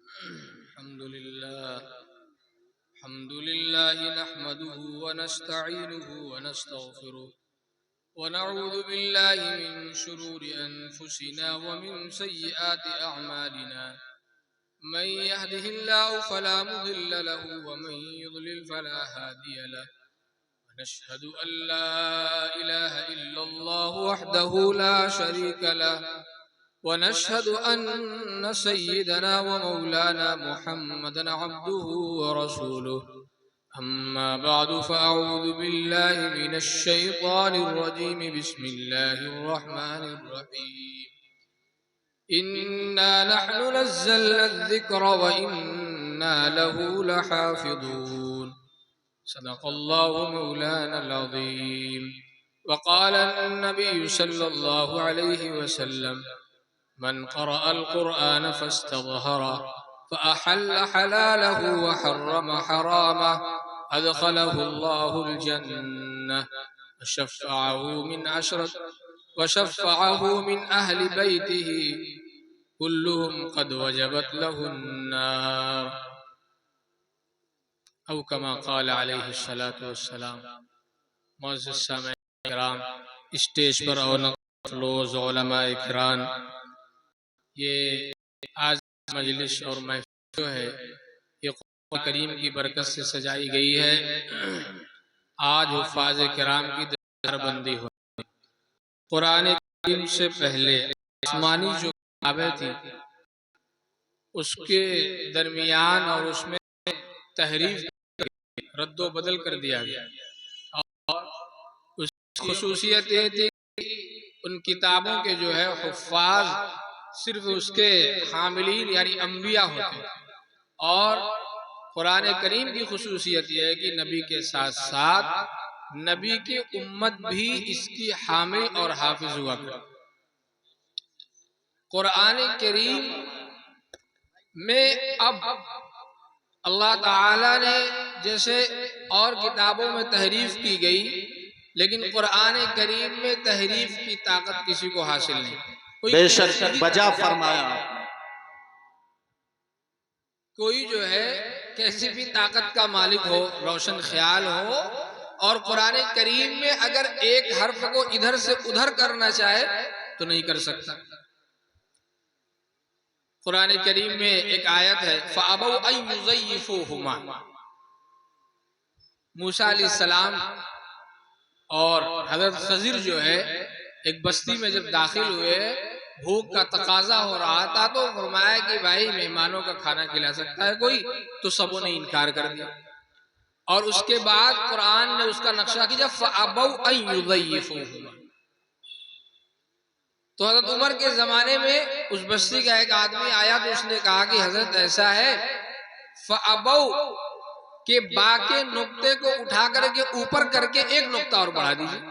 الحمد لله نحمده ونستعينه ونستغفره ونعوذ بالله من شرور أنفسنا ومن سيئات أعمالنا من يهده الله فلا مضل له ومن يضلل فلا هادي له ونشهد أن لا إله إلا الله وحده لا شريك له ونشهد أن سيدنا ومولانا محمدا عبده ورسوله أما بعد فأعوذ بالله من الشيطان الرجيم بسم الله الرحمن الرحيم إنا نحن نزلنا الذكر وإنا له لحافظون صدق الله مولانا العظيم. وقال النبي صلى الله عليه وسلم من قرأ القرآن فاستظهر فأحل حلاله وحرم حرامه أدخله الله الجنة وشفعه من أهل بيته كلهم قد وجبت له النار او كما قال علیہ الصلاۃ والسلام. معزز سامعین کرام، اسٹیج پر اور فلوز علماء کرام، یہ آج مجلس اور محفل جو ہے یہ قرآن کریم کی برکت سے سجائی گئی ہے. آج حفاظ کرام کی درجہ بندی ہوئی. قرآن کریم سے پہلے آسمانی جو کتابیں تھیں اس کے درمیان اور اس میں تحریف رد و بدل کر دیا گیا، اور اس کی خصوصیت یہ تھی کہ ان کتابوں کے جو ہے حفاظ صرف اس کے حاملین یعنی انبیاء ہوتے ہیں. اور قرآن کریم کی خصوصیت یہ ہے کہ نبی کے ساتھ ساتھ نبی کی امت بھی اس کی حامل اور حافظ ہوا کرتی. قرآن کریم میں اب اللہ تعالیٰ نے جیسے اور کتابوں میں تحریف کی گئی، لیکن قرآن کریم میں تحریف کی طاقت کسی کو حاصل نہیں. بے شک بجا فرمایا. کوئی جو ہے کیسی بھی طاقت کا مالک ہو، روشن خیال ہو، اور قرآن کریم میں اگر ایک حرف کو ادھر سے ادھر کرنا چاہے تو نہیں کر سکتا. قرآن کریم میں ایک آیت ہے فَأَبَوْا أَن يُضَيِّفُوهُمَا. موسیٰ علیہ السلام اور حضرت خضر جو ہے ایک بستی میں جب داخل ہوئے، بھوک کا تقاضا ہو رہا تھا تو فرمایا کہ بھائی مہمانوں کا کھانا کھلا سکتا ہے کوئی؟ تو سبوں نے انکار کر دیا. اور اس کے بعد قرآن نے اس کا نقشہ کیا فَأَبَوْا أَن يُضَيِّفُوهُمَا. تو حضرت عمر کے زمانے میں اس بستی کا ایک آدمی آیا تو اس نے کہا کہ حضرت ایسا ہے فَأَبَوْا کہ با کے نقطے کو اٹھا کر کے اوپر کر کے ایک نقطہ اور بڑھا دیجئے.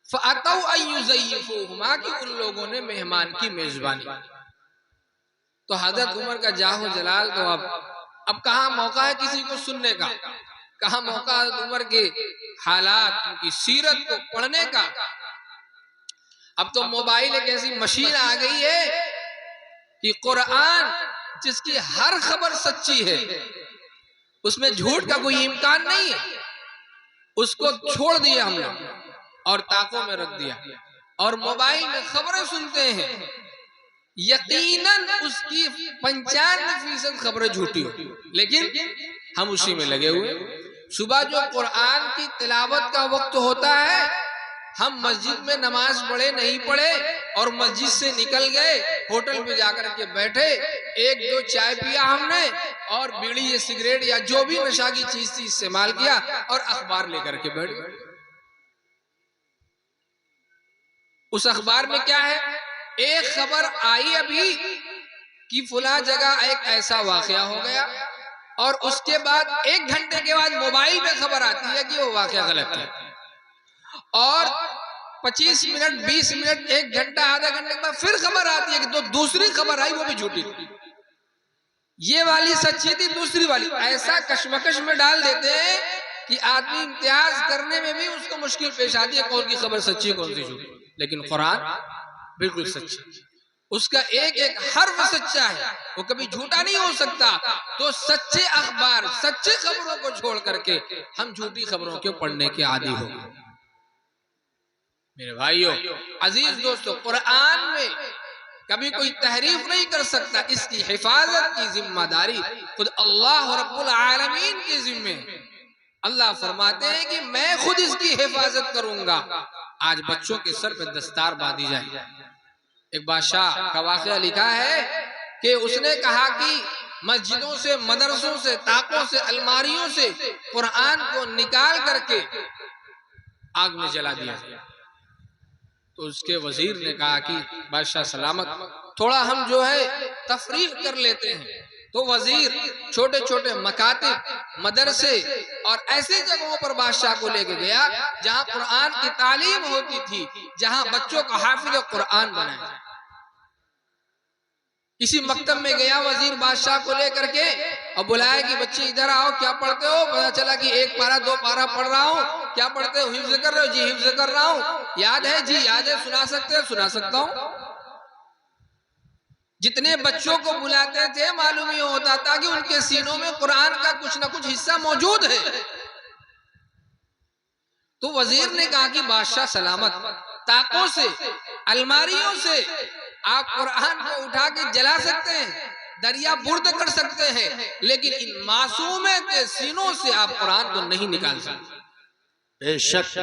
فَأَتَوْا أَن يُضَيِّفُوهُمَا کہ ان لوگوں نے مہمان کی میزبانی. تو حضرت عمر کا جاہ و جلال تو اب کہاں موقع ہے کسی کو سننے کا، کہاں موقع حضرت عمر کے حالات، ان کی سیرت کو پڑھنے کا. اب تو موبائل ایک ایسی مشین آ گئی ہے کہ قرآن جس کی ہر خبر سچی ہے، اس میں جھوٹ کا کوئی امکان نہیں ہے، اس کو چھوڑ دیا ہم نے اور طاقوں میں رکھ دیا. اور موبائل میں خبریں سنتے ہیں، یقیناً اس کی 95% خبریں جھوٹی ہو، لیکن ہم اسی میں لگے ہوئے. صبح جو قرآن کی تلاوت کا وقت ہوتا ہے، ہم مسجد میں نماز پڑھے نہیں پڑھے اور مسجد سے نکل گئے، ہوٹل پہ جا کر کے بیٹھے، ایک دو چائے پیا ہم نے اور بیڑی یا سگریٹ یا جو بھی نشہ کی چیز تھی استعمال کیا اور اخبار لے کر کے بیٹھ گئے. اس اخبار میں کیا ہے؟ ایک خبر آئی ابھی کہ فلاں جگہ ایک ایسا واقعہ ہو گیا، اور اس کے بعد 1 گھنٹے کے بعد موبائل میں خبر آتی ہے کہ وہ واقعہ غلط ہے، اور 25 منٹ 20 منٹ 1 گھنٹہ آدھا گھنٹے کے بعد پھر خبر آتی ہے کہ تو دوسری خبر آئی وہ بھی جھوٹی تھی. یہ والی سچی تھی، دوسری والی. ایسا کشمکش میں ڈال دیتے ہیں کہ آدمی امتیاز کرنے میں بھی اس کو مشکل پیش آتی ہے کون کی خبر سچی کون سی جھوٹی. لیکن قرآن بالکل سچی. اس کا ایک ایک حرف سچا ہے، وہ کبھی جھوٹا نہیں ہو سکتا. تو سچے اخبار، سچے خبروں کو چھوڑ کر کے ہم جھوٹی خبروں کے پڑھنے کے عادی ہو گئے. میرے بھائیو عزیز دوستو، قرآن میں کبھی کوئی تحریف نہیں کر سکتا. اس کی حفاظت کی ذمہ داری خود اللہ رب العالمین کے ذمہ. اللہ فرماتے ہیں کہ میں خود اس کی حفاظت کروں گا. آج بچوں کے سر پہ دستار باندھی جائے. ایک بادشاہ کا واقعہ لکھا ہے کہ اس نے کہا کہ مسجدوں سے، مدرسوں سے، طاقوں سے، الماریوں سے قرآن کو نکال کر کے آگ میں جلا دیا. تو اس کے وزیر نے کہا کہ بادشاہ سلامت، تھوڑا ہم جو ہے تفریح کر لیتے ہیں. تو وزیر چھوٹے چھوٹے مکاتب، مدرسے اور ایسے جگہوں پر بادشاہ کو لے کے گیا جہاں قرآن کی تعلیم ہوتی تھی، جہاں بچوں کو حافظ قرآن بنایا جائے. کسی مکتب میں گیا وزیر بادشاہ کو لے کر کے اور بلایا کہ بچے ادھر آؤ، کیا پڑھتے ہو؟ پتا چلا کہ 1 پارہ 2 پارہ پڑھ رہا ہوں. کیا پڑھتے ہو؟ حفظ کر رہے ہو؟ جی حفظ کر رہا ہوں. یاد ہے؟ جی یاد ہے. سنا سکتے ہو؟ سنا سکتا ہوں. جتنے بچوں کو بلاتے تھے معلوم یہ ہوتا تھا کہ ان کے سینوں میں قرآن کا کچھ نہ کچھ حصہ موجود ہے. تو وزیر نے کہا کہ بادشاہ سلامت، طاقوں سے، الماریوں سے آپ قرآن کو اٹھا کے جلا سکتے ہیں، دریا برد کر سکتے ہیں، لیکن ان معصوموں کے سینوں سے آپ قرآن کو نہیں نکال سکتے. بے شک.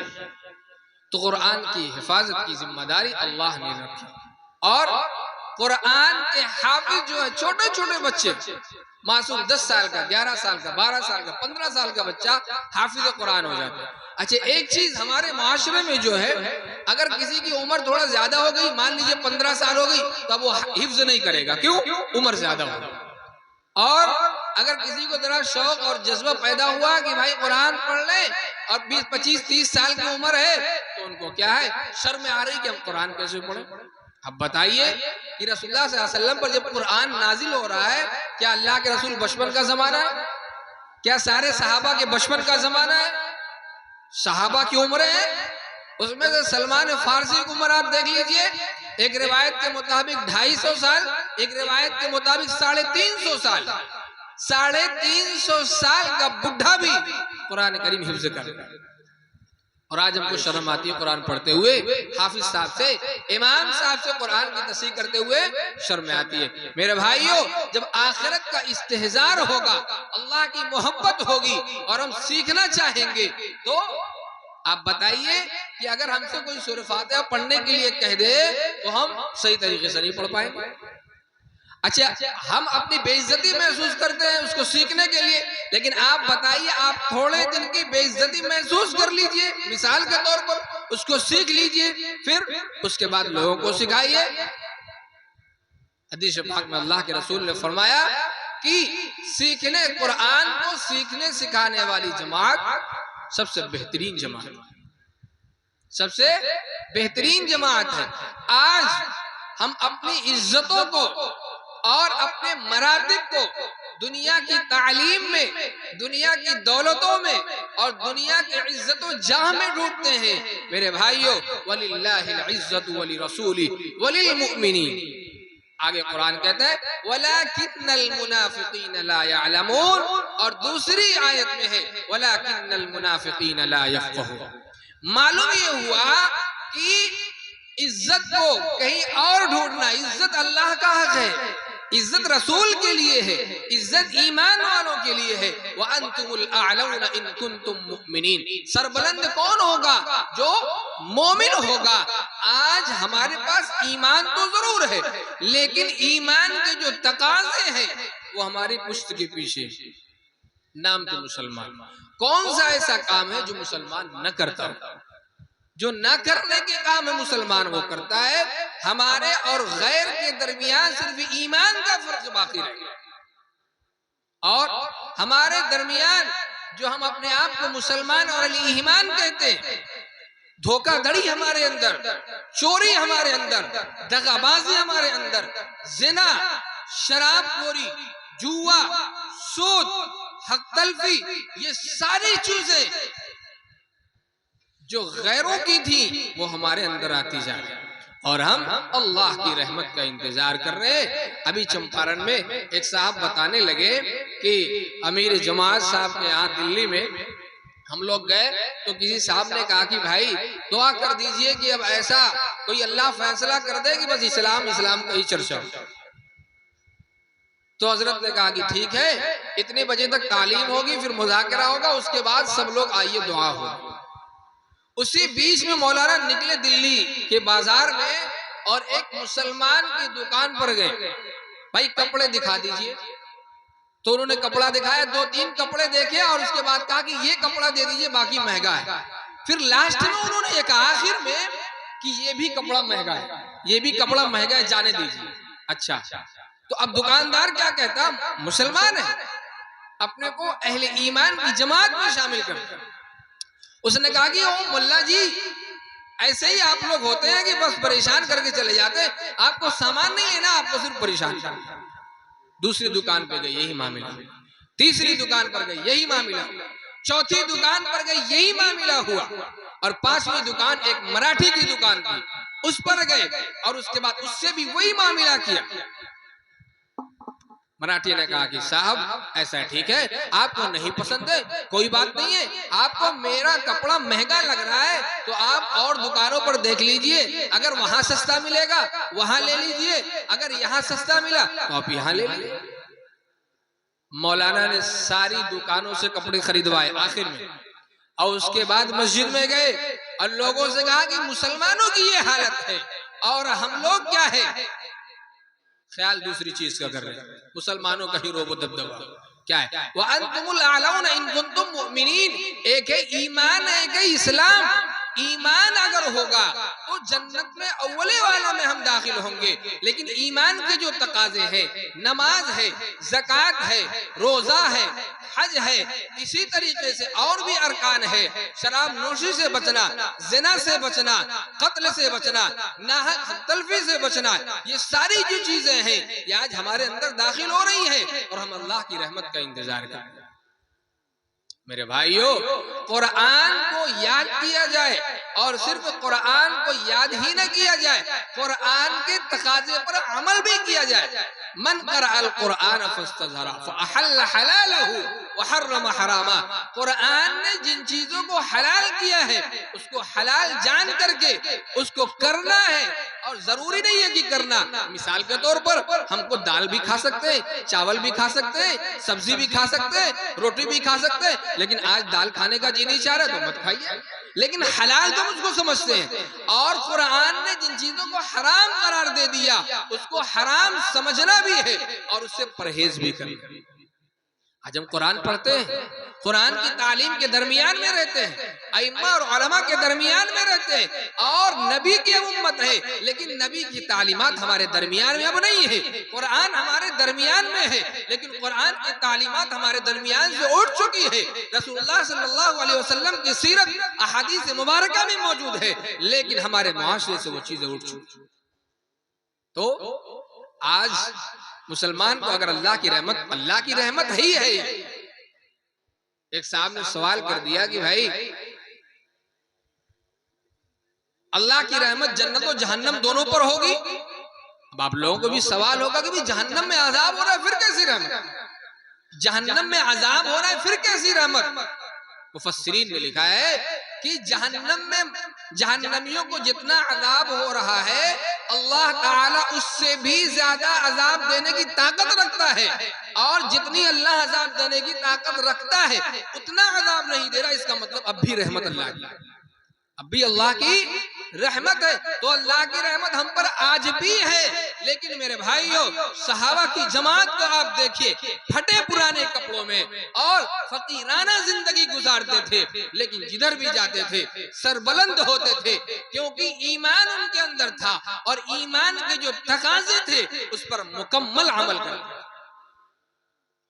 تو قرآن کی حفاظت کی ذمہ داری اللہ نے رکھی. اور قرآن کے حافظ جو ہے چھوٹے چھوٹے بچے، معصوم 10 سال کا، 11 سال کا، 12 سال کا، 15 سال کا بچہ حافظ قرآن ہو جاتا ہے. اچھا ایک چیز ہمارے معاشرے میں جو ہے، اگر کسی کی عمر تھوڑا زیادہ ہو گئی، مان لیجئے 15 سال ہو گئی، تب وہ حفظ نہیں کرے گا. کیوں؟ عمر زیادہ ہو گئی. اور اگر کسی کو ذرا شوق اور جذبہ پیدا ہوا کہ بھائی قرآن پڑھ لیں اور 20 25 30 سال کی عمر ہے، تو ان کو کیا ہے، شرم آ رہی کہ ہم قرآن کیسے پڑھیں. اب بتائیے کہ رسول اللہ صلی اللہ علیہ وسلم پر جب قرآن نازل ہو رہا ہے، کیا اللہ کے رسول بچپن کا زمانہ ہے؟ کیا سارے صحابہ کے بچپن کا زمانہ ہے؟ صحابہ کی عمریں ہیں، اس میں سے سلمان فارسی کی عمر آپ دیکھ لیجئے، ایک روایت کے مطابق 250 سال، ایک روایت کے مطابق 350 سال. 350 سال کا بڈھا بھی قرآن کریم حفظ کرتا ہے. اور آج ہم کو شرم آتی ہے قرآن پڑھتے ہوئے، حافظ صاحب سے، امام صاحب سے قرآن کی تصحیح کرتے ہوئے شرم آتی ہے. میرے بھائیو جب آخرت کا استحضار ہوگا، اللہ کی محبت ہوگی اور ہم سیکھنا چاہیں گے، تو آپ بتائیے کہ اگر ہم سے کوئی سورہ فاتحہ پڑھنے کے لیے کہہ دے تو ہم صحیح طریقے سے نہیں پڑھ پائیں گے. اچھا ہم اپنی بے عزتی محسوس کرتے ہیں اس کو سیکھنے کے لیے، لیکن آپ بتائیے آپ تھوڑے دن کی بے عزتی محسوس کر لیجئے مثال کے طور پر، اس کو سیکھ لیجئے، پھر اس کے بعد لوگوں کو سکھائیے. حدیث پاک میں اللہ کے رسول نے فرمایا کہ سیکھنے قرآن کو سیکھنے سکھانے والی جماعت سب سے بہترین جماعت، سب سے بہترین جماعت ہے. آج ہم اپنی عزتوں کو اور اپنے مراتب کو دنیا کی تعلیم میں، دنیا کی دولتوں میں اور دنیا کی عزت و جاہ میں ڈھونڈتے ہیں. میرے بھائیو وَلِلَّهِ الْعِزَّةُ وَلِرَسُولِهِ وَلِلْمُؤْمِنِينَ. آگے قرآن کہتا ہے وَلَكِنَّ الْمُنَافِقِينَ لَا يَعْلَمُونَ، اور دوسری آیت میں ہے وَلَكِنَّ الْمُنَافِقِينَ لَا يَفْقَهُونَ. معلوم یہ ہوا کہ عزت کو کہیں اور ڈھونڈنا، عزت اللہ کا حق ہے، عزت رسول کے لیے ہے، عزت ایمان والوں کے لیے ہے. وَأَنْتُمُ الْأَعْلَوْنَ إِن كُنْتُم مُؤْمِنِينَ. سربلند کون ہوگا؟ جو مومن ہوگا. آج ہمارے پاس ایمان تو ضرور ہے، لیکن ایمان کے جو تقاضے ہیں وہ ہماری پشت کے پیچھے. نام کے مسلمان، کون سا ایسا کام ہے جو مسلمان نہ کرتا؟ جو نہ کرنے کے کام ہے مسلمان وہ کرتا ہے. ہمارے اور غیر کے درمیان صرف ایمان کا فرق باقی رہے گا، اور ہمارے درمیان جو ہم اپنے آپ کو مسلمان اور اہل ایمان کہتے ہیں، دھوکہ دھڑی ہمارے اندر، چوری ہمارے اندر، دغا بازی ہمارے اندر، زنا، شراب خوری، جوا، سود، حق تلفی، یہ ساری چیزیں جو غیروں کی تھی وہ ہمارے اندر آتی جا رہی. اور ہم اللہ کی رحمت کا انتظار کر رہے ہیں۔ ابھی چمپارن میں ایک صاحب بتانے لگے کہ امیر جماعت صاحب کے یہاں دلی میں ہم لوگ گئے تو کسی صاحب نے کہا کہ بھائی دعا کر دیجئے کہ اب ایسا کوئی اللہ فیصلہ کر دے کہ بس اسلام کا ہی چرچا ہو۔ تو حضرت نے کہا کہ ٹھیک ہے، اتنے بجے تک تعلیم ہوگی، پھر مذاکرہ ہوگا، اس کے بعد سب لوگ آئیے دعا ہوگی۔ اسی بیچ میں مولانا نکلے دلی کے بازار میں اور ایک مسلمان کی دکان پر گئے، بھائی کپڑے دکھا دیجئے۔ تو انہوں نے کپڑا دکھایا، 2-3 کپڑے دیکھے اور اس کے بعد کہا کہ یہ کپڑا دے دیجئے، باقی مہنگا ہے۔ پھر لاسٹ میں انہوں نے ایک آخر میں کہ یہ بھی کپڑا مہنگا ہے، یہ بھی کپڑا مہنگا ہے، جانے دیجئے۔ اچھا، تو اب دکاندار کیا کہتا؟ مسلمان ہے، اپنے کو اہل ایمان کی جماعت میں شامل کرتا۔ اس نے کہا کہ او ملا جی، ایسے ہی آپ لوگ ہوتے ہیں کہ بس پریشان کر کے چلے جاتے ہیں، آپ کو سامان نہیں لینا، آپ کو صرف پریشان کرنا۔ دوسری دکان پہ گئی، یہی معاملہ۔ تیسری دکان پر گئی، یہی معاملہ۔ چوتھی دکان پر گئی، یہی معاملہ ہوا۔ اور 5ویں دکان ایک مراٹھی کی دکان تھی، اس پر گئے اور اس کے بعد اس سے بھی وہی معاملہ کیا۔ مراٹھی نے کہا کہ صاحب ایسا ٹھیک ہے، آپ کو نہیں پسند ہے، کوئی بات نہیں ہے، آپ کو میرا کپڑا مہنگا لگ رہا ہے تو آپ اور دکانوں پر دیکھ لیجئے، اگر وہاں سستا ملے گا وہاں لے لیجئے، اگر یہاں سستا ملا تو آپ یہاں لے لیجئے۔ مولانا نے ساری دکانوں سے کپڑے خریدوائے آخر میں، اور اس کے بعد مسجد میں گئے اور لوگوں سے کہا کہ مسلمانوں کی یہ حالت ہے اور ہم لوگ کیا ہے، خیال دوسری چیز کا کر رہے ہیں، مسلمانوں کا ہی روب و دبدبہ کیا ہے؟ وَأَنْتُمُ الْأَعْلَوْنَ إِن كُنتُم مُؤْمِنِينَ۔ ایک ہے ایمان، ایک ہے اسلام۔ ایمان اگر ہوگا تو جنت میں اولے والا میں ہم داخل ہوں گے، لیکن ایمان کے جو تقاضے ہیں، نماز ہے، زکوٰۃ ہے، روزہ ہے، حج ہے، اسی طریقے سے اور بھی ارکان ہے، شراب نوشی سے بچنا، زنا سے بچنا، قتل سے بچنا، ناحق تلفی سے بچنا، یہ ساری جو چیزیں ہیں یہ آج ہمارے اندر داخل ہو رہی ہیں اور ہم اللہ کی رحمت کا انتظار کر رہے ہیں۔ میرے بھائیو، قرآن کو یاد کیا جائے، اور صرف قرآن کو یاد ہی نہ کیا جائے، قرآن کے تقاضے پر عمل بھی کیا جائے۔ من قرأ القرآن فاستظہر فاحل حلالہ وحرم حراما۔ قرآن نے جن چیزوں کو حلال کیا ہے اس کو حلال جان کر کے اس کو کرنا ہے، اور ضروری نہیں ہے کہ کرنا۔ مثال کے طور پر ہم کو دال بھی کھا سکتے ہیں، چاول بھی کھا سکتے ہیں، سبزی بھی کھا سکتے ہیں، روٹی بھی کھا سکتے ہیں، لیکن آج دال کھانے کا جی نہیں چاہ رہا تو مت کھائیے، لیکن حلال تو مجھ کو سمجھتے ہیں۔ اور قرآن نے جن چیزوں کو حرام قرار دے دیا اس کو حرام سمجھنا بھی ہے اور اس سے پرہیز بھی کرنا۔ آج ہم قرآن پڑھتے ہیں، قرآن کی تعلیم کے درمیان میں رہتے ہیں، ائمہ اور علماء کے درمیان میں رہتے ہیں، اور نبی کی امت ہے، لیکن نبی کی تعلیمات ہمارے درمیان میں اب نہیں ہے۔ قرآن ہمارے درمیان میں ہے لیکن قرآن کی تعلیمات ہمارے درمیان سے اٹھ چکی ہے۔ رسول اللہ صلی اللہ علیہ وسلم کی سیرت احادیث مبارکہ میں موجود ہے، لیکن ہمارے معاشرے سے وہ چیزیں اٹھ چکی۔ تو آج مسلمان کو اگر اللہ کی رحمت ہی ہے۔ ایک صاحب نے سوال کر دیا کہ بھائی اللہ کی رحمت جنت و جہنم دونوں پر ہوگی؟ اب آپ لوگوں کو بھی سوال ہوگا کہ جہنم میں عذاب ہو رہا ہے پھر کیسی رحمت؟ جہنم میں عذاب ہو رہا ہے پھر کیسی رحمت؟ مفسرین نے لکھا ہے کہ جہنم میں جہنمیوں کو جتنا عذاب ہو رہا ہے اللہ تعالیٰ اس سے بھی زیادہ عذاب دینے کی طاقت رکھتا ہے، اور جتنی اللہ عذاب دینے کی طاقت رکھتا ہے اتنا عذاب نہیں دے رہا۔ اس کا مطلب اب بھی رحمت اللہ کی، اب بھی اللہ کی رحمت ہے۔ تو اللہ کی رحمت ہم پر آج بھی ہے، لیکن میرے بھائیو صحابہ کی جماعت کو آپ دیکھیے، پھٹے پرانے کپڑوں میں اور فقیرانہ زندگی گزارتے تھے، لیکن جدھر بھی جاتے تھے سربلند ہوتے تھے، کیونکہ ایمان ان کے اندر تھا اور ایمان کے جو تقاضے تھے اس پر مکمل عمل کرتے۔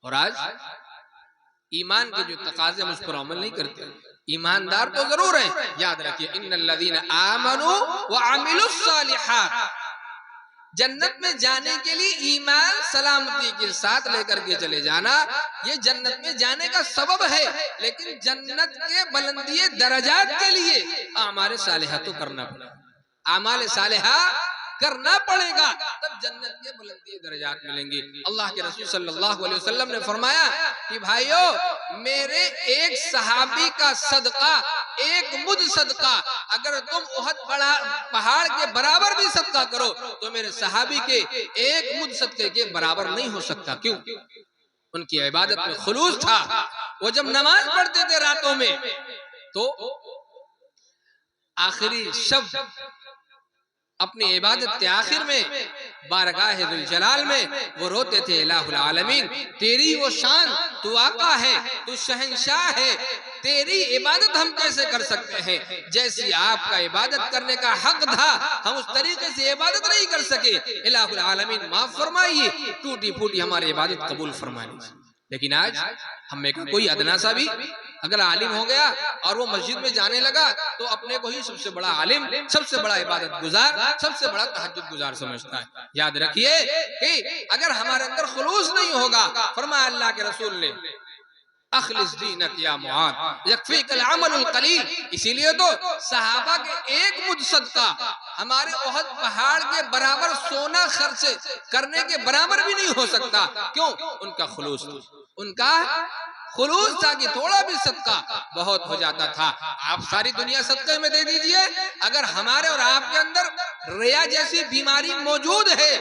اور آج ایمان کے جو تقاضے ہم اس پر عمل نہیں کرتے۔ ایماندار تو ضرور ہیں، یاد رکھیے ان الذین آمنوا وعملوا الصالحات، جنت میں جانے کے لیے ایمان سلامتی کے ساتھ لے کر کے چلے جانا یہ جنت میں جانے کا سبب ہے، لیکن جنت کے بلندی درجات کے لیے اعمال صالحہ تو کرنا پڑا۔ اعمال صالحہ کرنا پڑے گا تب جنت کے بلندی درجات ملیں گے۔ اللہ کے رسول صلی اللہ علیہ وسلم نے فرمایا کہ بھائیو میرے ایک صحابی کا صدقہ، ایک مد صدقہ اگر تم احد پہاڑ کے برابر بھی صدقہ کرو تو میرے صحابی کے ایک مد صدقے کے برابر نہیں ہو سکتا۔ کیوں؟ ان کی عبادت میں خلوص تھا۔ وہ جب نماز پڑھتے تھے راتوں میں تو آخری شب اپنی عبادت کے آخر میں بارگاہ ذوالجلال میں وہ روتے تھے، الہ العالمین تیری وہ شان، تو آقا ہے، تو شہنشاہ ہے، تیری عبادت ہم کیسے کر سکتے ہیں؟ جیسی آپ کا عبادت کرنے کا حق تھا ہم اس طریقے سے عبادت نہیں کر سکے، الہ العالمین معاف فرمائیے، ٹوٹی پھوٹی ہماری عبادت قبول فرمائیے۔ لیکن آج ہم میں کوئی ادنا سا بھی اگر عالم ہو گیا اور وہ مسجد میں جانے لگا تو اپنے کو ہی سب سے بڑا عالم، سب سے بڑا عبادت گزار، سب سے بڑا تہجد گزار سمجھتا ہے۔ یاد رکھیے کہ اگر ہمارے اندر خلوص نہیں ہوگا، فرمایا اللہ کے رسول نے اخلص دینک یا معاذ یکفیک العمل القلیل، اسی لیے تو صحابہ کے ایک مد صدقہ ہمارے احد پہاڑ کے برابر سونا خرچ کرنے کے برابر بھی نہیں ہو سکتا۔ کیوں؟ ان کا خلوص تھا، ان کا خلوص تھا کہ تھوڑا بھی صدقہ بہت ہو جاتا تھا۔ آپ ساری دنیا صدقے میں دے دیجئے، اگر ہمارے اور آپ کے اندر ریا جیسی بیماری موجود ہے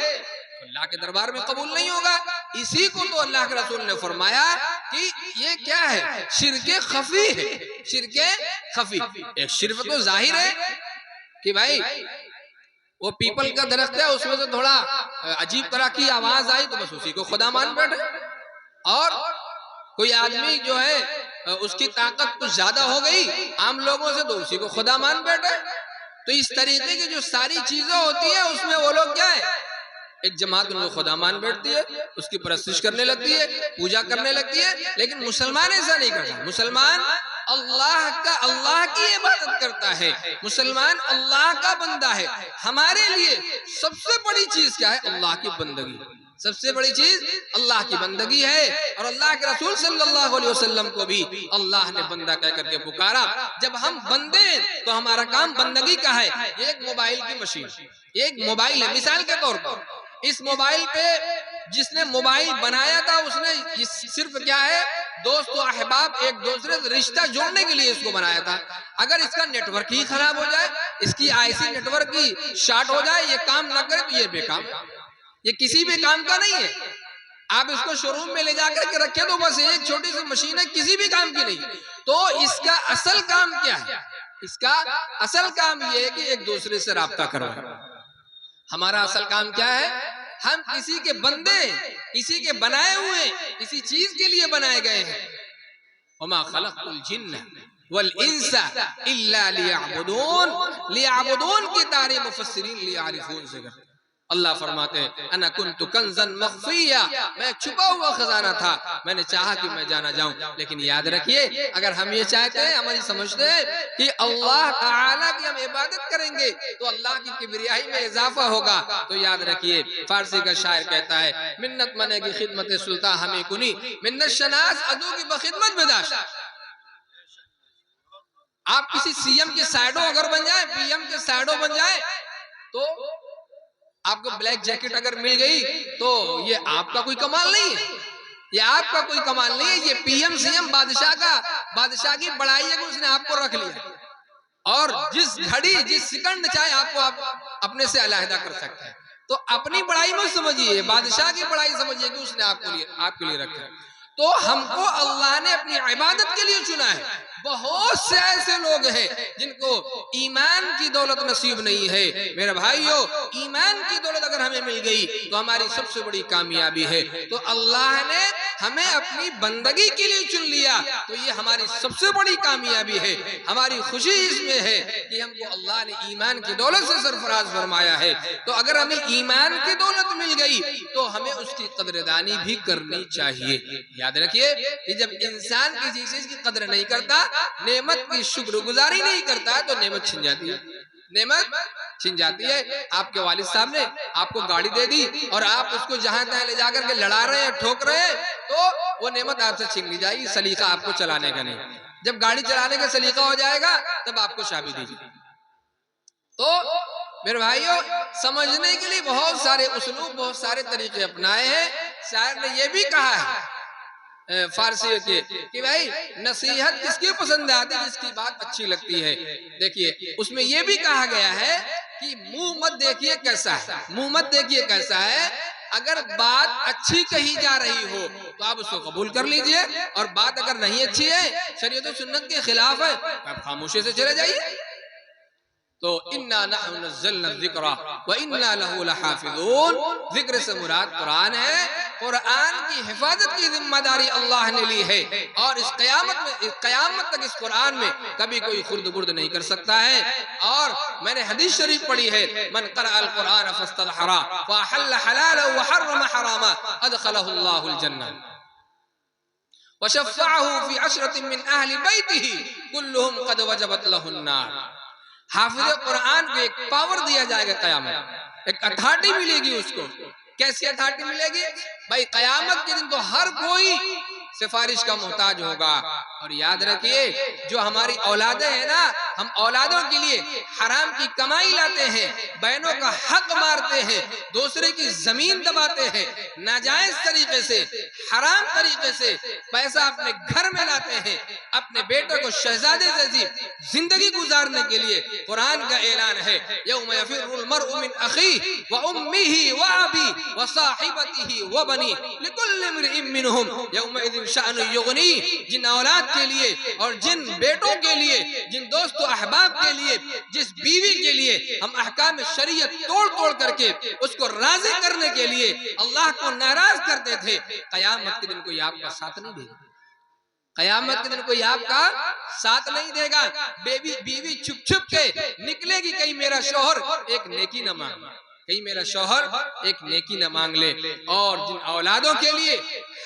اللہ کے دربار میں قبول نہیں ہوگا۔ اسی کو تو اللہ کے رسول نے فرمایا کہ یہ کیا ہے؟ شرک خفی ہے، شرک خفی۔ ایک شرک تو ظاہر ہے کہ بھائی وہ پیپل کا درخت ہے، اس میں سے تھوڑا عجیب طرح کی آواز آئی تو بس اسی کو خدا مان بیٹھے، اور کوئی آدمی جو ہے اس کی طاقت کچھ زیادہ ہو گئی عام لوگوں سے تو اسی کو خدا مان بیٹھے۔ تو اس طریقے کی جو ساری چیزیں ہوتی ہیں اس میں وہ لوگ کیا ہے؟ ایک جماعت ان کو خدا مان بیٹھتی ہے، اس کی پرستش کرنے لگتی ہے، پوجا کرنے لگتی ہے۔ لیکن مسلمان ایسا نہیں کرتا، مسلمان اللہ کی عبادت کرتا ہے، مسلمان اللہ کا بندہ ہے۔ ہمارے لیے سب سے بڑی چیز کیا ہے؟ اللہ کی بندگی، سب سے بڑی چیز اللہ کی بندگی ہے۔ اور اللہ کے رسول صلی اللہ علیہ وسلم کو بھی اللہ نے بندہ کہہ کر کے پکارا۔ جب ہم بندے ہیں تو ہمارا کام بندگی کا ہے۔ یہ ایک موبائل کی مشین، ایک موبائل ہے، مثال کے طور پر اس موبائل پہ جس نے موبائل بنایا تھا اس نے صرف کیا ہے؟ دوست و احباب ایک دوسرے سے رشتہ جوڑنے کے لیے اس کو بنایا تھا۔ اگر اس کا نیٹ ورک ہی خراب ہو جائے، اس کی آئی سی نیٹ ورک کی شارٹ ہو جائے، یہ کام نہ کرے تو یہ بے کام ہے، یہ کسی بھی کام کا نہیں ہے۔ آپ اس کو شو روم میں لے جا کر کے رکھے تو بس ایک چھوٹی سی مشین ہے، کسی بھی کام کی نہیں۔ تو اس کا اصل کام کیا ہے؟ اس کا اصل کام یہ ہے کہ ایک دوسرے سے رابطہ کروائے۔ ہمارا اصل کام کیا ہے؟ ہم کسی کے بندے، کسی کے بنائے ہوئے، کسی چیز کے لیے بنائے گئے ہیں۔ وما خلقت الجن والانس الا ليعبدون، لیعبدون کی تعریف مفسرین لیعرفون سے کرتے ہیں۔ اللہ فرماتے ہیں انا کنت کنزا مخفیا، میں چھپا ہوا خزانہ تھا، میں نے چاہا کہ میں جانا جاؤں۔ لیکن یاد رکھیے اگر ہم یہ چاہتے ہیں، ہماری سمجھتے ہیں کہ اللہ تعالیٰ کی ہم عبادت کریں گے تو اللہ کی کبریائی میں اضافہ ہوگا، تو یاد رکھیے فارسی کا شاعر کہتا ہے منت منے کی خدمت سلطان ہمیں کنی، منت شناس عدو کی بخدمت بداشت۔ آپ کسی سی ایم کے سائیڈو اگر بن جائیں، پی ایم کے سائیڈو بن جائیں تو آپ کو بلیک جیکٹ اگر مل گئی تو یہ آپ کا کوئی کمال نہیں ہے، یہ آپ کا کوئی کمال نہیں ہے، یہ پی ایم سی ایم بادشاہ کی بڑائی ہے کہ اس نے آپ کو رکھ لیا، اور جس گھڑی جس سیکنڈ چاہے آپ کو اپنے سے علیحدہ کر سکتا ہے۔ تو اپنی بڑائی مت سمجھیے، بادشاہ کی بڑائی سمجھیے کہ اس نے آپ کے لیے رکھا ہے۔ تو ہم کو اللہ نے اپنی عبادت کے لیے چنا ہے۔ بہت سے ایسے لوگ ہیں جن کو ایمان کی دولت نصیب نہیں ہے۔ میرے بھائیو ایمان کی دولت اگر ہمیں مل گئی تو ہماری سب سے بڑی کامیابی ہے۔ تو اللہ نے ہمیں اپنی بندگی کے لیے چن لیا تو یہ ہماری سب سے بڑی کامیابی ہے۔ ہماری خوشی اس میں ہے کہ ہم کو اللہ نے ایمان کی دولت سے سرفراز فرمایا ہے۔ تو اگر ہمیں ایمان کی دولت مل گئی تو ہمیں اس کی قدردانی بھی کرنی چاہیے۔ یاد رکھیے کہ جب انسان کسی چیز کی قدر نہیں کرتا، نعمت کی شکر گزاری نہیں کرتا تو نعمت چھن جاتی ہے، نعمت چھن جاتی ہے۔ آپ کے والد صاحب نے آپ کو گاڑی دے دی اور آپ اس کو جہاں تہاں لے جا کر کے لڑا رہے ہیں، ٹھوک رہے ہیں، تو وہ نعمت آپ سے چھین لی جائے گی، سلیقہ آپ کو چلانے کا نہیں۔ جب گاڑی چلانے کا سلیقہ ہو جائے گا تب آپ کو چابی دی جائے گی۔ تو میرے بھائیوں سمجھنے کے لیے بہت سارے اسلوب بہت سارے طریقے اپنائے ہیں. شاعر نے یہ بھی کہا ہے فارسی کے کہ بھائی نصیحت کس کی پسند آتی ہے؟ جس کی بات اچھی لگتی ہے. دیکھیے اس میں یہ بھی کہا گیا ہے کہ منہ مت دیکھیے کیسا ہے، منہ مت دیکھیے کیسا ہے. اگر بات اچھی کہی جا رہی ہو تو آپ اس کو قبول کر لیجئے، اور بات اگر نہیں اچھی ہے، شریعت و سنت کے خلاف ہے، آپ خاموشی سے چلے جائیے. تو اِنَّا نَحْنُ نَزَّلْنَا الذِّكْرَ وَإِنَّا لَهُ لَحَافِظُونَ. ذکر سے مراد قرآن ہے. قرآن کی حفاظت کی ذمہ داری اللہ نے لی ہے، اور اس قیامت تک اس قرآن میں کبھی کوئی خرد برد نہیں کر سکتا ہے. اور میں نے حدیث شریف پڑھی ہے، من قرأ القرآن فاستظہر فاحل حلالا وحرم حراما ادخلہ اللہ الجنہ وشفعه في عشرة من أهل بيته كلهم قد وجبت له النار. حافظ قرآن کو ایک پاور دیا جائے گا قیامت، ایک اتھارٹی ملے گی اس کو. کیسی اتھارٹی ملے گی؟ بھائی قیامت کے دن تو ہر کوئی سفارش کا محتاج ہوگا. اور یاد رکھیے جو ہماری اولادیں ہیں نا، ہم اولادوں کے لیے حرام کی کمائی لاتے ہیں، بہنوں کا حق مارتے ہیں، دوسرے کی زمین دباتے ہیں، ناجائز طریقے سے حرام طریقے سے پیسہ اپنے گھر میں لاتے ہیں، اپنے بیٹے کو شہزادے جیسی زندگی گزارنے کے لیے قرآن کا اعلان ہے یوم یفر المرء من اخیہ وامہ وابی وصاحبتہ وبنیہ لکل امرئ منہم یومئذ شأن یغنی. جن اولاد کے لیے اور جن بیٹوں کے لیے، جن دوست و احباب کے لیے، جس بیوی کے لیے ہم احکام شریعت توڑ توڑ کر کے اس کو راضی کرنے کے لیے اللہ کو ناراض کرتے تھے، قیامت کے دن کوئی آپ کا ساتھ نہیں دے گا. قیامت کے دن کوئی آپ کا ساتھ نہیں دے گا. بیوی چھپ چھپ کے نکلے گی، کہیں میرا شوہر ایک نیکی نہ مانگ لے، کہیں میرا شوہر ایک نیکی نہ مانگ لے. اور جن اولادوں کے لیے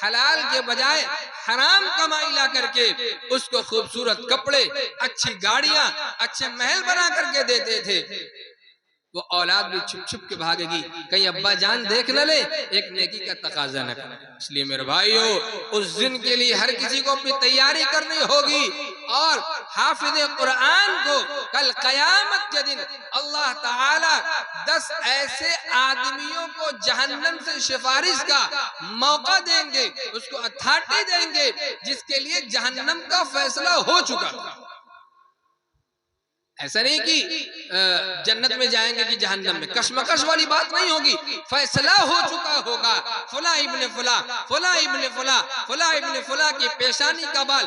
حلال کے بجائے حرام کمائی لا کر کے اس کو خوبصورت کپڑے، اچھی گاڑیاں، اچھے محل بنا کر کے دیتے تھے، وہ اولاد بھی چھپ چھپ کے بھاگے گی، کہیں ابا جان دیکھ نہ لے، ایک نیکی کا تقاضا نہ کرے. اس لیے میرے بھائیو اس دن کے لیے ہر کسی کو اپنی تیاری کرنی ہوگی. اور حافظ قرآن کو کل قیامت کے دن اللہ تعالی 10 ایسے آدمیوں کو جہنم سے سفارش کا موقع دیں گے، اس کو اتھارٹی دیں گے جس کے لیے جہنم کا فیصلہ ہو چکا. ایسا نہیں کہ جنت میں جائیں گے کہ جہنم میں، کشمکش والی بات نہیں ہوگی. فیصلہ ہو چکا ہوگا، فلاں ابن فلاں، فلاں ابن فلاں، فلاں ابن فلاں کی پیشانی کا بال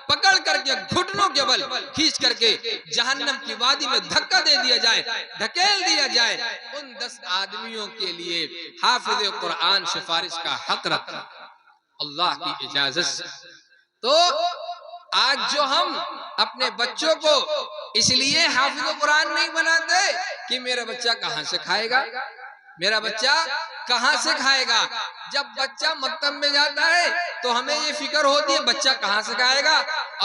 پکڑ کر کے گھٹنوں کے بل کھینچ کر کے جہنم کی وادی میں دھکا دے دیا جائے، دھکیل دیا جائے. ان 10 آدمیوں کے لیے حافظ قرآن سفارش کا حق رکھتا اللہ کی اجازت سے. تو آج جو ہم اپنے بچوں کو اس لیے حافظ قرآن نہیں بناتے کہ میرا بچہ کہاں سے کھائے گا، میرا بچہ کہاں سے کھائے گا. جب بچہ مکتب میں جاتا ہے تو ہمیں یہ فکر ہوتی ہے بچہ کہاں سے کھائے گا.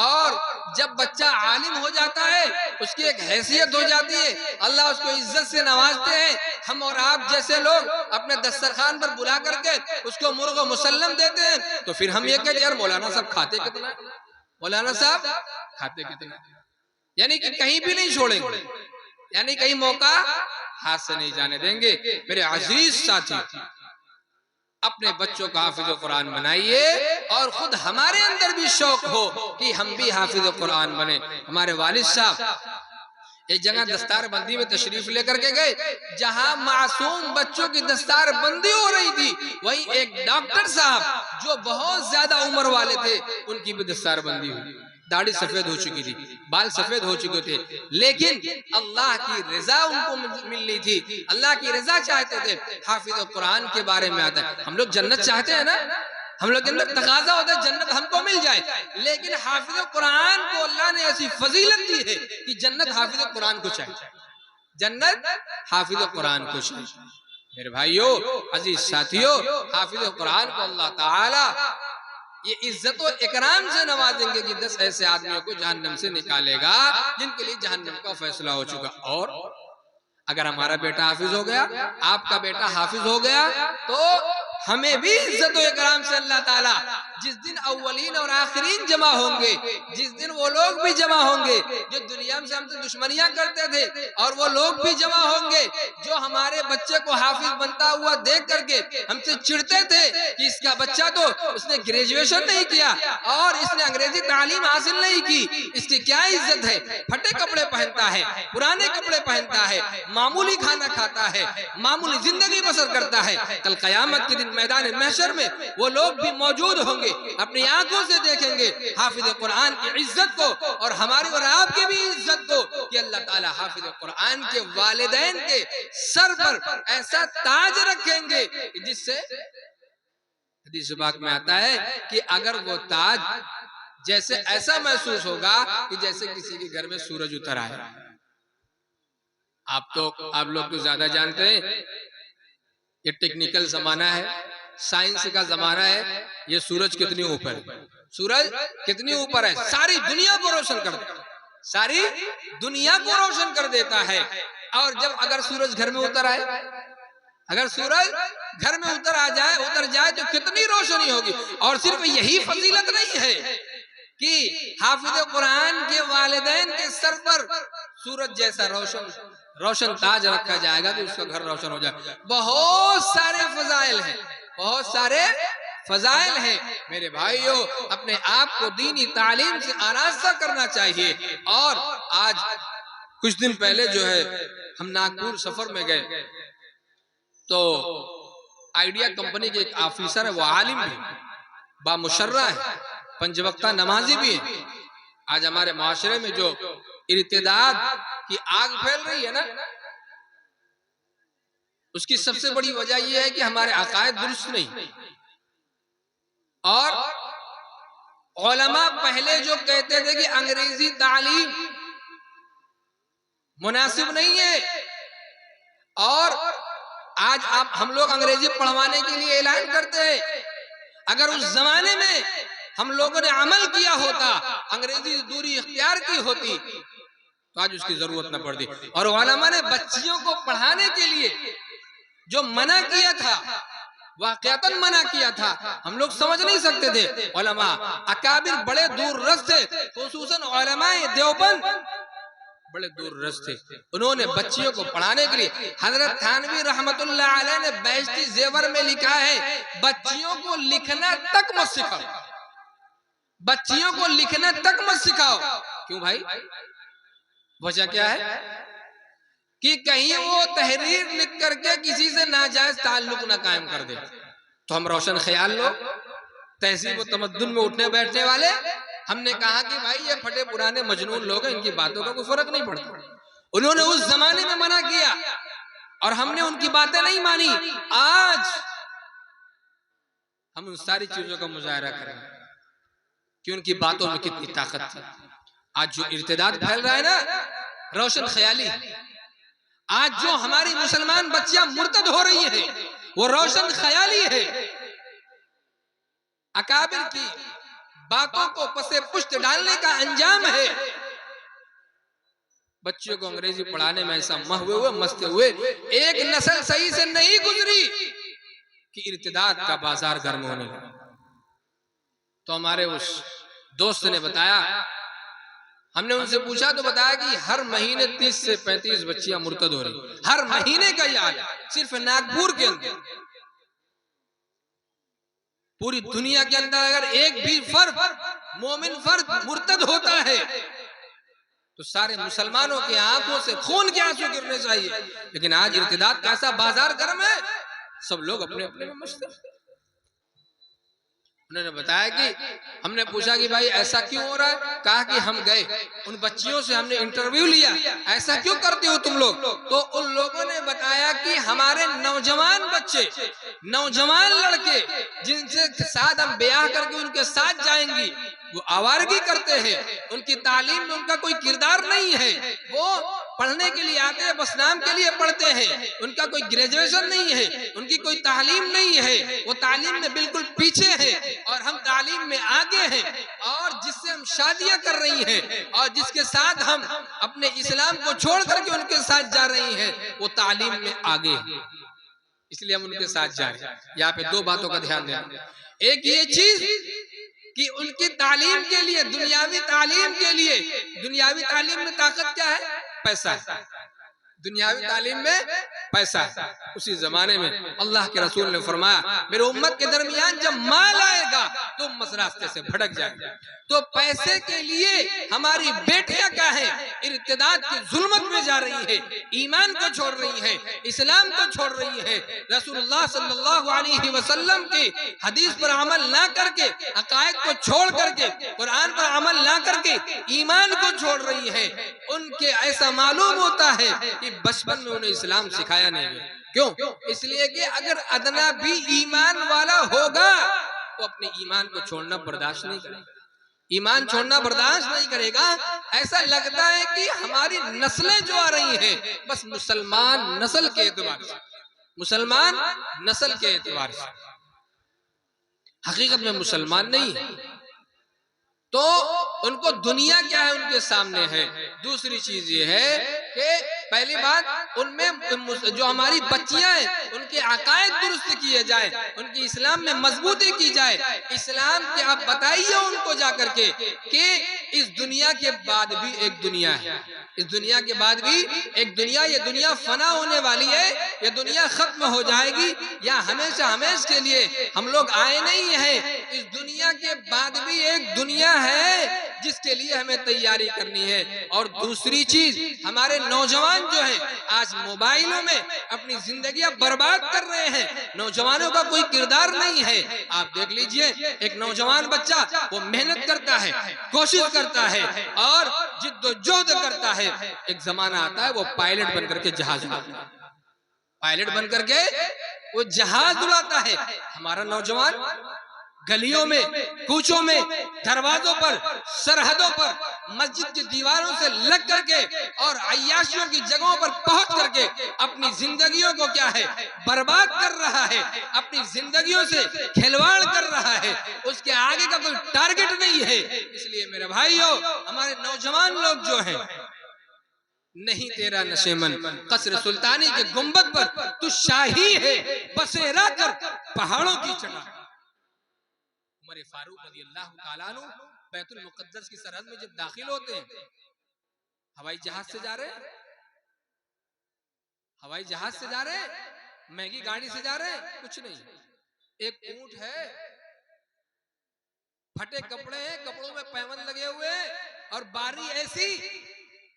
اور جب بچہ عالم ہو جاتا ہے اس کی ایک حیثیت ہو جاتی ہے، اللہ اس کو عزت سے نوازتے ہیں. ہم اور آپ جیسے لوگ اپنے دسترخوان پر بلا کر کے اس کو مرغ و مسلم دیتے ہیں، تو پھر ہم یہ کہتے ہیں یار مولانا صاحب کھاتے کتنا، مولانا صاحب کھاتے کتنا. یعنی کہ کہیں بھی نہیں چھوڑیں گے، یعنی کہیں موقع ہاتھ سے نہیں جانے دیں گے. میرے عزیز ساتھی اپنے بچوں کا حافظ قرآن بنائیے، اور خود ہمارے اندر بھی شوق ہو کہ ہم بھی حافظ قرآن بنیں. ہمارے والد صاحب ایک جگہ دستار بندی میں تشریف لے کر کے گئے، جہاں معصوم بچوں کی دستار بندی ہو رہی تھی، وہیں ایک ڈاکٹر صاحب جو بہت زیادہ عمر والے تھے ان کی بھی دستار بندی ہوئی. داڑھی سفید ہو چکی تھی، بال سفید ہو چکے تھے، لیکن اللہ کی رضا ان کو مل رہی تھی، اللہ کی رضا چاہتے تھے. حافظ قرآن کے بارے میں آتا ہے ہم لوگ جنت چاہتے ہیں نا، ہم لوگ کے اندر تقاضا ہوتا ہے جنت ہم کو مل جائے، لیکن حافظ قرآن کو اللہ نے ایسی فضیلت دی ہے کہ جنت حافظ قرآن کو چاہیے، جنت حافظ قرآن کو چاہیے. میرے بھائیو عزیز ساتھیو، حافظ قرآن کو اللہ تعالی یہ عزت و اکرام سے نوازیں گے کہ 10 ایسے آدمیوں کو جہنم سے نکالے گا جن کے لیے جہنم کا فیصلہ ہو چکا. اور اگر ہمارا بیٹا حافظ ہو گیا، آپ کا بیٹا حافظ ہو گیا، تو ہمیں بھی عزت و اکرام سے اللہ تعالیٰ جس دن اولین اور آخرین جمع ہوں گے، جس دن وہ لوگ بھی جمع ہوں گے جو دنیا میں ہم سے دشمنیاں کرتے تھے، اور وہ لوگ بھی جمع ہوں گے جو ہمارے بچے کو حافظ بنتا ہوا دیکھ کر کے ہم سے چڑھتے تھے کہ اس کا بچہ تو اس نے گریجویشن نہیں کیا اور اس نے انگریزی تعلیم حاصل نہیں کی، اس کی کیا عزت ہے، پھٹے کپڑے پہنتا ہے، پرانے کپڑے پہنتا ہے، معمولی کھانا کھاتا ہے، معمولی زندگی بسر کرتا ہے۔ کل قیامت کے دن میدان محشر میں وہ لوگ بھی موجود ہوں گے، اپنی آنکھوں سے دیکھیں گے حافظ قرآن کی عزت کو اور ہماری اور آپ کی بھی عزت کو، کہ اللہ تعالی حافظ قرآن کے والدین کے سر پر ایسا تاج رکھیں گے جس سے حدیث پاک میں آتا ہے کہ اگر وہ تاج جیسے ایسا محسوس ہوگا کہ جیسے کسی کے گھر میں سورج اتر آئے۔ آپ لوگ تو زیادہ جانتے ہیں، یہ ٹیکنیکل زمانہ ہے، سائنس کا زمانہ ہے، یہ سورج کتنی اوپر ہے، سورج کتنی اوپر ہے، ساری دنیا کو روشن کر دیتا ہے، ساری دنیا کو روشن کر دیتا ہے۔ اور جب اگر سورج گھر میں اتر آئے، اگر سورج گھر میں اتر جائے تو کتنی روشنی ہوگی۔ اور صرف یہی فضیلت نہیں ہے کہ حافظ قرآن کے والدین کے سر پر سورج جیسا روشن تاج رکھا جائے گا تو اس کا گھر روشن ہو جائے گا۔ بہت سارے فضائل ہیں، بہت سارے فضائل ہیں۔ میرے بھائیوں، اپنے آپ کو دینی تعلیم سے آراستہ کرنا چاہیے۔ اور آج کچھ دن پہلے جو ہے ہم ناگپور سفر میں گئے تو آئیڈیا کمپنی کے ایک آفیسر ہے، وہ عالم بھی بامشرہ ہے، پنج وقتہ نمازی بھی ہے۔ آج ہمارے معاشرے میں جو ارتداد کی آگ پھیل رہی ہے نا، اس کی سب سے بڑی وجہ یہ ہے کہ ہمارے عقائد درست نہیں۔ اور علماء پہلے جو کہتے تھے کہ انگریزی تعلیم مناسب نہیں ہے، اور آج ہم لوگ انگریزی پڑھوانے کے لیے اعلان کرتے ہیں۔ اگر اس زمانے میں ہم لوگوں نے عمل کیا ہوتا، انگریزی دوری اختیار کی ہوتی تو آج اس کی ضرورت نہ پڑتی۔ اور علماء نے بچیوں کو پڑھانے کے لیے جو منع کیا تھا، واقعتاً منع کیا تھا، ہم لوگ سمجھ نہیں سکتے تھے۔ علماء اکابر بڑے دور رس تھے، خصوصاً علماء دیوبند بڑے دور رس تھے، انہوں نے بچیوں کو پڑھانے کے لیے، حضرت تھانوی رحمت اللہ علیہ نے بہشتی زیور میں لکھا ہے بچیوں کو لکھنا تک مت سکھاؤ، بچیوں کو لکھنا تک مت سکھاؤ۔ کیوں بھائی؟ وجہ کیا ہے؟ کہ کہیں وہ تحریر لکھ کر کے کسی سے ناجائز تعلق نہ قائم کر دے۔ تو ہم روشن خیال لوگ، تہذیب و تمدن میں اٹھنے بیٹھنے والے، ہم نے کہا کہ بھائی یہ پھٹے پرانے مجنون لوگ ہیں، ان کی باتوں کا کوئی فرق نہیں پڑتا۔ انہوں نے اس زمانے میں منع کیا اور ہم نے ان کی باتیں نہیں مانی۔ آج ہم ان ساری چیزوں کا مظاہرہ کریں کہ ان کی باتوں میں کتنی طاقت تھی۔ آج جو ارتداد پھیل رہا ہے نا، روشن خیالی، آج جو ہماری مسلمان بچیاں مرتد ہو رہی ہیں وہ روشن خیالی ہے، اکابر کی باتوں کو پسے پشت ڈالنے کا انجام ہے۔ بچیوں کو انگریزی پڑھانے میں ایسا مہوے ہوئے، مستے ہوئے، ایک نسل صحیح سے نہیں گزری کہ ارتداد کا بازار گرم ہونے لگا۔ تو ہمارے اس دوست نے بتایا، ہم نے ان سے پوچھا تو بتایا کہ ہر مہینے 30 سے 35 بچیاں مرتد ہو رہی، ہر مہینے کا یہ حال ہے، صرف ناگپور کے اندر۔ پوری دنیا کے اندر اگر ایک بھی فرد، مومن فرد مرتد ہوتا ہے تو سارے مسلمانوں کے آنکھوں سے خون کے آنسو گرنے چاہیے۔ لیکن آج ارتداد کا ایسا بازار گرم ہے، سب لوگ اپنے اپنے میں مشغول ہیں۔ انہوں نے بتایا کہ ہم نے پوچھا کہ بھائی ایسا کیوں ہو رہا ہے؟ کہا کہ ہم گئے ان بچیوں سے، ہم نے انٹرویو لیا، ایسا کیوں کرتے ہو تم لوگ؟ تو ان لوگوں نے بتایا کہ ہمارے نوجوان بچے، نوجوان لڑکے جن سے ساتھ ہم بیاہ کر کے ان کے ساتھ جائیں گی، وہ آوارگی کرتے ہیں، ان کی تعلیم میں ان کا کوئی کردار نہیں ہے، وہ پڑھنے کے لیے آتے ہیں، بس نام کے لیے پڑھتے ہیں، ان کا کوئی گریجویشن نہیں ہے، ان کی کوئی تعلیم نہیں ہے، وہ تعلیم میں بالکل پیچھے ہیں اور ہم تعلیم میں آگے ہیں، اور جس سے ہم شادیاں کر رہی ہیں اور جس کے ساتھ ہم اپنے اسلام کو چھوڑ کر کے ان کے ساتھ جا رہی ہیں، وہ تعلیم میں آگے ہیں، اس لیے ہم ان کے ساتھ جا رہے ہیں۔ یہاں پہ دو باتوں کا دھیان دینا، ایک یہ چیز کہ ان کی تعلیم کے لیے، دنیاوی تعلیم کے لیے، دنیاوی تعلیم میں طاقت کیا ہے؟ پیسہ ہے، دنیاوی تعلیم میں پیسہ ہے۔ اسی زمانے میں اللہ کے رسول نے فرمایا میرے امت کے درمیان جب مال آئے گا تو امت راستے سے بھٹک جائے گا۔ تو پیسے کے لیے ہماری بیٹیاں کیا ہیں؟ ارتداد کی ظلمت میں جا رہی ہے، ایمان کو چھوڑ رہی ہے، اسلام کو چھوڑ رہی ہے، رسول اللہ صلی اللہ علیہ وسلم کی حدیث پر عمل نہ کر کے، عقائد کو چھوڑ کر کے، قرآن پر عمل نہ کر کے ایمان کو چھوڑ رہی ہے۔ ان کے ایسا معلوم ہوتا ہے کہ بچپن میں انہیں اسلام سکھایا نہیں ہے۔ کیوں؟ اس لیے کہ اگر ادنا بھی ایمان والا ہوگا تو اپنے ایمان کو چھوڑنا برداشت نہیں کرے گا، ایمان چھوڑنا برداشت نہیں کرے گا۔ ایسا لگتا ہے کہ ہماری نسلیں جو آ رہی ہیں بس مسلمان نسل کے اعتبار سے، مسلمان نسل کے اعتبار سے، حقیقت میں مسلمان نہیں ہے۔ تو ان کو دنیا کیا ہے؟ ان کے سامنے ہے۔ دوسری چیز یہ ہے کہ پہلی بات ان میں جو ہماری بچیاں ہیں ان کے عقائد درست کیے جائیں، ان کی اسلام میں مضبوطی کی جائے۔ اسلام کے آپ بتائیے ان کو جا کر کے کہ اس دنیا کے بعد بھی ایک دنیا ہے، اس دنیا کے بعد بھی ایک دنیا، یہ دنیا فنا ہونے والی ہے، یہ دنیا ختم ہو جائے گی، یا ہمیشہ ہمیشہ کے لیے ہم لوگ آئے نہیں ہیں۔ اس دنیا کے بعد بھی ایک دنیا ہے جس کے لیے ہمیں تیاری کرنی ہے۔ اور دوسری چیز ہمارے نوجوان جو ہیں آج موبائلوں میں اپنی زندگیاں برباد کر رہے ہیں، نوجوانوں کا کوئی کردار نہیں ہے۔ آپ دیکھ لیجئے ایک نوجوان بچہ وہ محنت کرتا ہے، کوشش کرتا ہے اور جد و جہد کرتا ہے، ایک زمانہ آتا ہے وہ پائلٹ بن کر کے جہاز اڑاتا ہے، پائلٹ بن کر کے وہ جہاز اڑاتا ہے۔ ہمارا نوجوان گلیوں میں، کوچوں میں، دروازوں پر، سرحدوں پر، مسجد کی دیواروں سے لگ کر کے اور عیاشیوں کی جگہوں پر پہنچ کر کے اپنی زندگیوں کو کیا ہے؟ برباد کر رہا ہے، اپنی زندگیوں سے کھلواڑ کر رہا ہے، اس کے آگے کا کوئی ٹارگٹ نہیں ہے۔ اس لیے میرے بھائیو، ہمارے نوجوان لوگ جو ہیں، نہیں تیرا نشیمن قصر سلطانی کے گنبد پر تو شاہی ہے، بسیرا کر پہاڑوں کی چڑھا۔ عمر فاروق رضی اللہ تعالیٰ عنہ بیت المقدس کی سرحد میں جب داخل ہوتے ہیں، ہوائی جہاز سے جا رہے ہیں، ہوائی جہاز سے جا رہے ہیں، مہنگی گاڑی سے جا رہے ہیں، کچھ نہیں، ایک اونٹ ہے، پھٹے کپڑے ہیں، کپڑوں میں پیوند لگے ہوئے ہیں، اور باری ایسی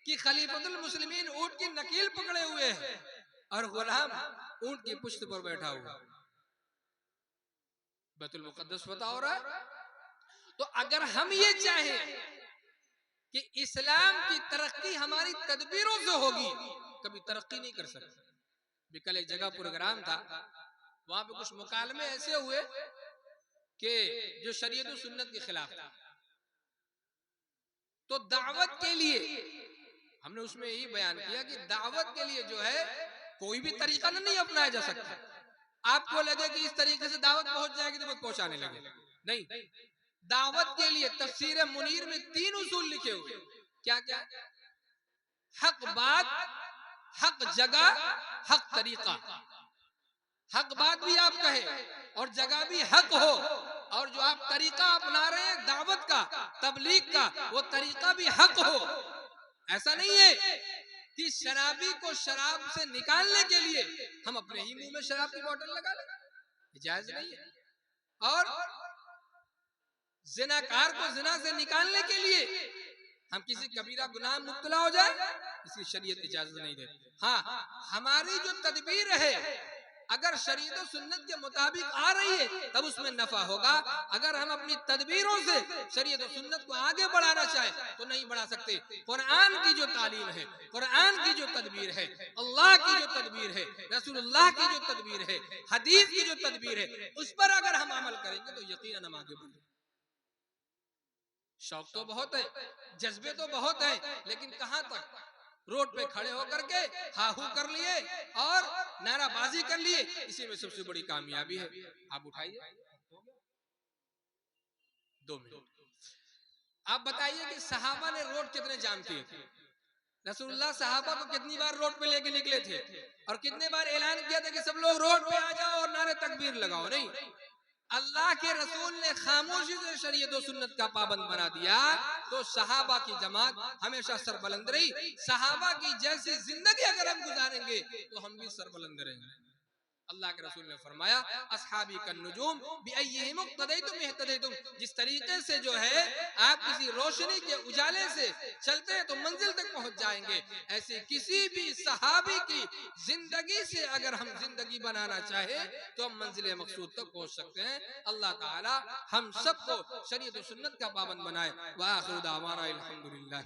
کہ خلیفۃ المسلمین اونٹ کی نکیل پکڑے ہوئے ہیں اور غلام اونٹ کی پشت پر بیٹھا ہوا، بیت المقدس فتح ہو رہا ہے۔ تو اگر ہم یہ چاہیں کہ اسلام کی ترقی ہماری تدبیروں سے ہوگی، کبھی ترقی نہیں کر سکتے۔ بھی کل ایک جگہ پروگرام تھا، وہاں پہ کچھ مکالمے ایسے ہوئے کہ جو شریعت و سنت کے خلاف تھا، تو دعوت کے لیے ہم نے اس میں یہی بیان کیا کہ دعوت کے لیے جو ہے کوئی بھی طریقہ نہیں اپنایا جا سکتا۔ آپ کو لگے کہ اس طریقے سے دعوت پہنچ جائے گی تو بس پہنچانے لگے، نہیں۔ دعوت کے لیے تفسیر منیر میں 3 اصول لکھے ہوئے، کیا کیا؟ حق بات، حق جگہ، حق طریقہ۔ حق بات بھی آپ کہیں اور جگہ بھی حق ہو، اور جو آپ طریقہ اپنا رہے ہیں دعوت کا، تبلیغ کا، وہ طریقہ بھی حق ہو۔ ایسا نہیں ہے کہ شرابی کو شراب سے نکالنے کے لیے ہم اپنے ہی منہ میں شراب کی بوتل لگا لیں، جائز نہیں ہے۔ اور زناکار کو زنا سے نکالنے کے لیے ہم کسی کبیرہ گناہ مبتلا ہو جائے، اس کی شریعت اجازت نہیں دیتی۔ ہاں، ہماری جو تدبیر ہے اگر شریعت و سنت کے مطابق آ رہی ہے تب اس میں نفع ہوگا۔ اگر ہم اپنی تدبیروں سے شریعت و سنت کو آگے بڑھانا چاہیں تو نہیں بڑھا سکتے۔ قرآن کی جو تعلیم ہے، قرآن کی جو تدبیر ہے، اللہ کی جو تدبیر ہے، رسول اللہ کی جو تدبیر ہے، حدیث کی جو تدبیر ہے، اس پر اگر ہم عمل کریں گے تو یقیناً ہم آگے بڑھیں گے۔ شوق تو بہت ہے، جذبے تو بہت ہیں، لیکن کہاں تک؟ روڈ پہ کھڑے ہو کر کے ہاہو کر لیے اور نعرہ بازی کر لیے، اسی میں سب سے بڑی کامیابی ہے۔ آپ اٹھائیے 2 منٹ، آپ بتائیے کہ صحابہ نے روڈ کتنے جام کیے تھے؟ رسول اللہ صحابہ کو کتنی بار روڈ پہ لے کے نکلے تھے اور کتنے بار اعلان کیا تھا کہ سب لوگ روڈ پہ آ جاؤ اور نعرہ تکبیر لگاؤ؟ نہیں، اللہ کے رسول نے خاموشی سے شریعت و سنت کا پابند بنا دیا تو صحابہ کی جماعت ہمیشہ سربلند رہی. صحابہ کی جیسی زندگی اگر ہم گزاریں گے تو ہم بھی سربلند رہیں گے. اللہ کے رسول نے فرمایا اصحابی کالنجوم بأیہم اقتدیتم اہتدیتم. جس طریقے سے جو ہے آپ کسی روشنی کے اجالے سے چلتے ہیں تو منزل تک پہنچ جائیں گے, ایسے کسی بھی صحابی کی زندگی سے اگر ہم زندگی بنانا چاہیں تو ہم منزل مقصود تک پہنچ سکتے ہیں. اللہ تعالی ہم سب کو شریعت و سنت کا پابند بنائے. وآخر دعوانا الحمدللہ.